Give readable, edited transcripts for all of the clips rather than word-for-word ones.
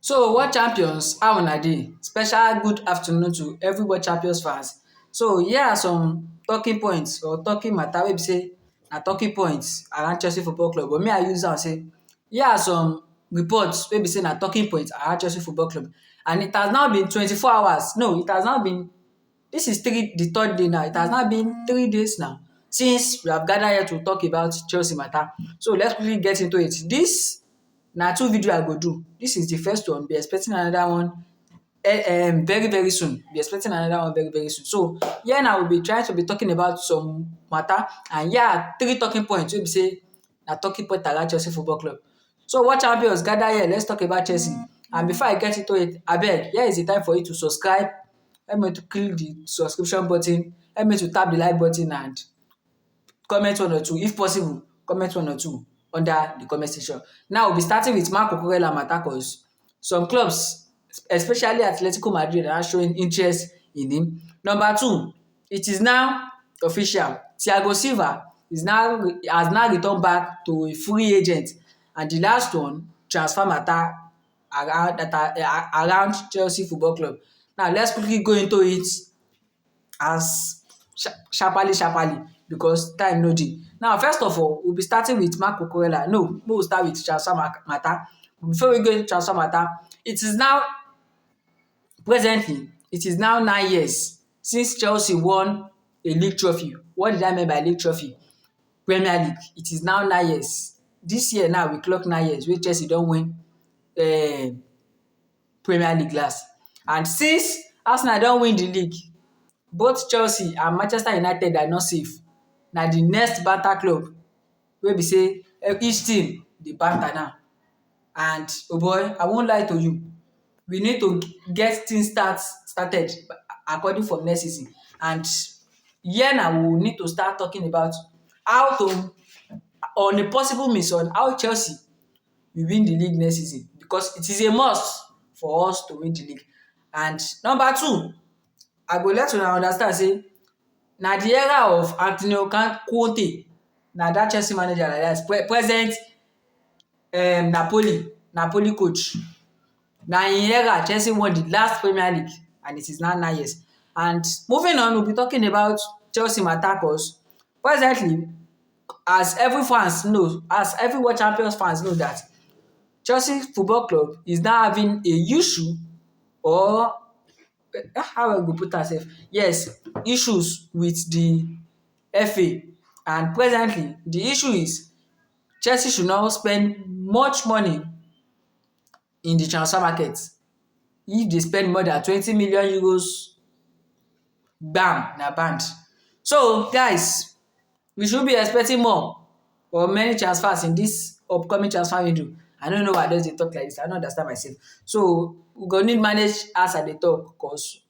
So world champions, how una dey? Special good afternoon to every world champions fans. So here are some talking points or talking matter wey be sey na talking points around Chelsea Football Club, but me I use am say here are some reports wey be sey na talking points around Chelsea Football Club, and it has now been 24 hours. No, it has now been, this is the third day now. It has now been 3 days now since we have gathered here to talk about Chelsea matter. So let's quickly get into it. This na two video I go do. This is the first one. Be expecting another one very very soon. Be expecting another one very very soon. So here now we'll be trying to be talking about some matter, and here are three talking points wey be say na talking point around Chelsea Football Club. So what champions gather here, let's talk about Chelsea. And before I get into it, abeg, here is the time for you to subscribe. Help me to click the subscription button. Help me to tap the like button and comment one or two. If possible, comment one or two under the comment section. Now we'll be starting with Marco Cucurella matter cause some clubs, especially Atletico Madrid, are showing interest in him. Number two, it is now official. Thiago Silva has now returned back to a free agent, and the last one, transfer matter around Chelsea Football Club. Now let's quickly go into it as sharparly because time no dey. Now first of all, we'll be starting with Marco Cucurella. No, we'll start with transfer matter. Before we go into transfer matter, it is now presently, it is now 9 years since Chelsea won a league trophy. What did I mean by league trophy? Premier League. It is now 9 years. This year now we clock 9 years wey Chelsea don win Premier League last. And since Arsenal don win the league, both Chelsea and Manchester United are not safe. Na the next banter club wey be say each team dey banter now. And oh boy, I won't lie to you, we need to get things started according from next season. And here now we will need to start talking about how to, on a possible means, on how Chelsea will win the league next season, because it is a must for us to win the league. And number two, I go let una understand say na the era of Antonio Conte, na that Chelsea manager like that, present Napoli coach. Na im era Chelsea won the last Premier League, and it is now 9 years. And moving on, we'll be talking about Chelsea matter cause presently, as every world champions fans know, that Chelsea Football Club is now having a issue, or how I go put am sef, yes, issues with the FA. And presently the issue is Chelsea should not spend much money in the transfer market. If they spend more than 20 million euros, bam, na banned. So guys, we should be expecting more or many transfers in this upcoming transfer window. I don't know why I just dey talk like this. I don't understand myself. So we go need manage as I dey talk, cause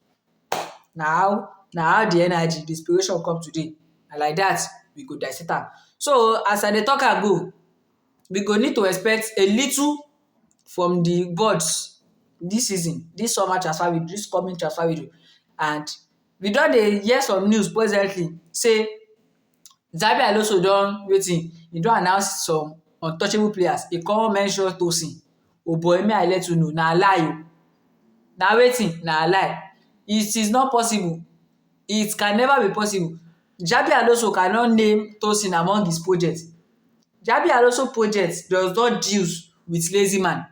na how the energy, the inspiration come today, and like that we go dissect am. So as I dey talk am go, we go need to expect a little from the boards this season, this summer transfer window, this coming transfer window. And we don dey hear some news presently say Xabi Alonso don he don announce some untouchable players. He come mention Tosin. Oh boy, may I let you know, na lie o. Na wetin? Na lie. It is not possible. It can never be possible. Xabi Alonso cannot name Tosin among his projects. Xabi Alonso project does not deals with lazy man.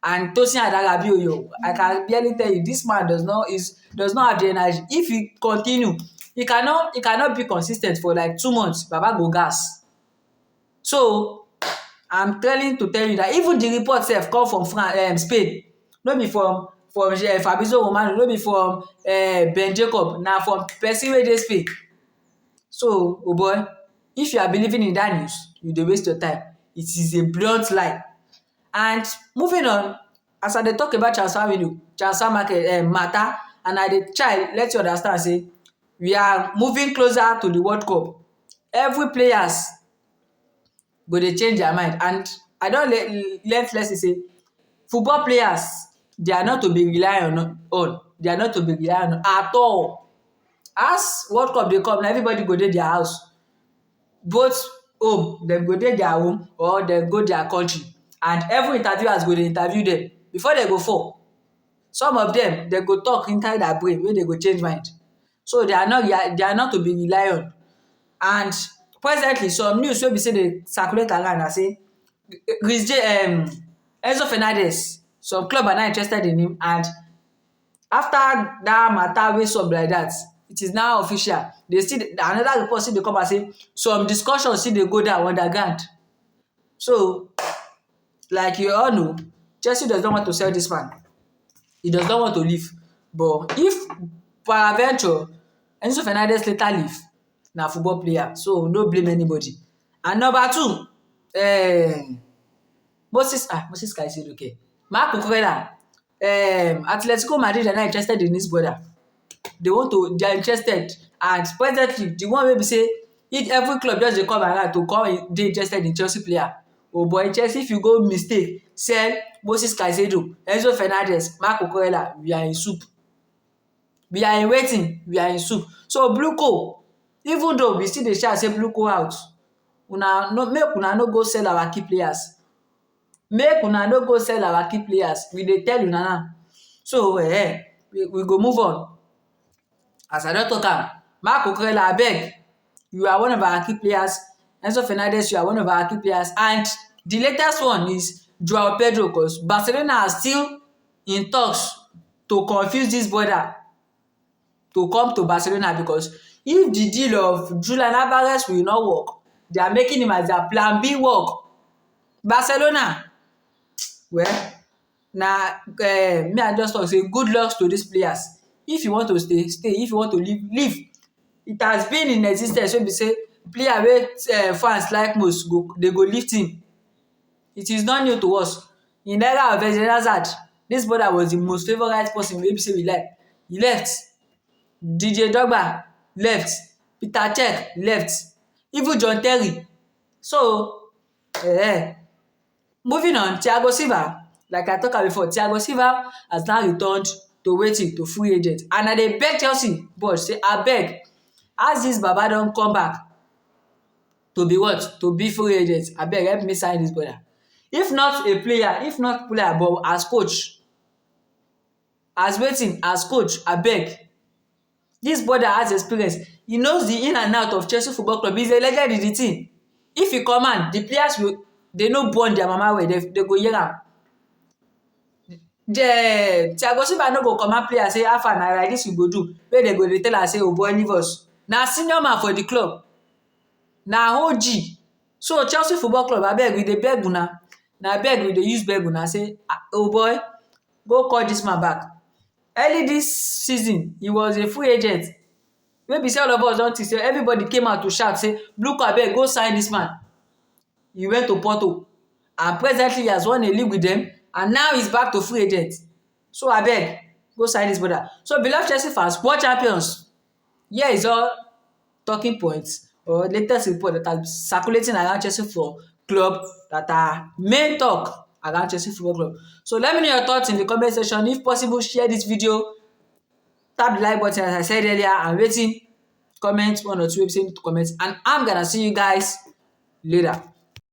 And Tosin Adarabioyo, I can barely tell you, this man does not have the energy. If he continue, he cannot be consistent for like 2 months. Baba go gas. So I'm trying to tell you that even the report sef come from Spain, no be from Fabrizio Romano, no be from Ben Jacob, na from person wey dey Spain. So oh boy, if you are believing in that news, you dey waste your time. It is a blunt lie. And moving on, as I dey talk about transfer market matter, and I dey try let you understand say we are moving closer to the World Cup. Every players go dey change their mind, and I don learn lesson say football players, they are not to be rely on. They are not to be rely on at all. As World Cup dey come, na everybody go dey their house. Both home, dem go dey their home or dem go their country, and every interviewers go dey interview dem. before they go fall. Some of them they go talk inside their brain wey they go change mind. So they are not to be rely on. And presently some news wey be say dey circulate around na say Chris J Enzo Fernandez, some club are not interested in him, and after that matter wey sup like that, it is now official. They still another report still dey come out say some discussion still dey go down underground. So like you all know, Chelsea does not want to sell this man. He does not want to leave. But if peradventure Enzo Fernandez later leave, na football player, so no blame anybody. And number two, Moses Caicedo, okay. Marc Cucurella, Atletico Madrid are not interested in this brother. They are interested, and presently the one wey be say if every club just dey come around to come dey interested in Chelsea player. Oh boy, Chelsea, if you go mistake sell Moses Caicedo, Enzo Fernandez, Marc Cucurella, we are in soup. We are in waiting, we are in soup. So Bluco, even though we still dey shout say Bluco out, make una no go sell our key players. Make una no go sell our key players. We dey tell una now. So we go move on. As I don talk am, Marc Cucurella, abeg, you are one of our key players. Enzo Fernandez, you are one of our key players. And the latest one is Joao Pedro, because Barcelona are still in talks to confuse this brother to come to Barcelona, because if the deal of Julian Alvarez will not work, they are making him as their plan B work. Barcelona, well, na me I just talk say good luck to these players. If you want to stay, stay. If you want to leave, leave. It has been in existence wey be say player wey fans like most they go lift him. It is not new to us. In the era of Eden Hazard, this brother was the most favourite person wey be say we like. He left. DJ Drogba left. Peter Cech left. Even John Terry. So moving on, Thiago Silva, like I talk am before, Thiago Silva has now returned to wetin? To free agent. And I dey beg Chelsea board say abeg, as this baba don come back to be what? To be free agent, abeg help me sign this brother. If not a player, but as coach, as wetin? As coach, abeg. This brother has experience. He knows the in and out of Chelsea Football Club. He's a legend in the team. If he command, the players they no born their mama well, they go hear am. Thiago Silva no go command player say how far na like this you go do, wey they go dey tell am say oh boy leave us. Na senior man for the club, na OG. So Chelsea Football Club, abeg we dey beg una, na beg we dey use beg una say oh boy, go call this man back. Early this season, he was a free agent. Wey be say all of us don think say everybody came out to shout say Bluco abeg go sign this man. He went to Porto, and presently he has won a league with them, and now he's back to free agent. So abeg, go sign this brother. So beloved Chelsea fans, world champions. Here is all talking points or latest report that are circulating around Chelsea Football Club, that are main talk around Chelsea Football Club. So let me know your thoughts in the comment section. If possible, share this video, tap the like button as I said earlier, and waiting, comment one or two episodes to comment. And I'm gonna see you guys later.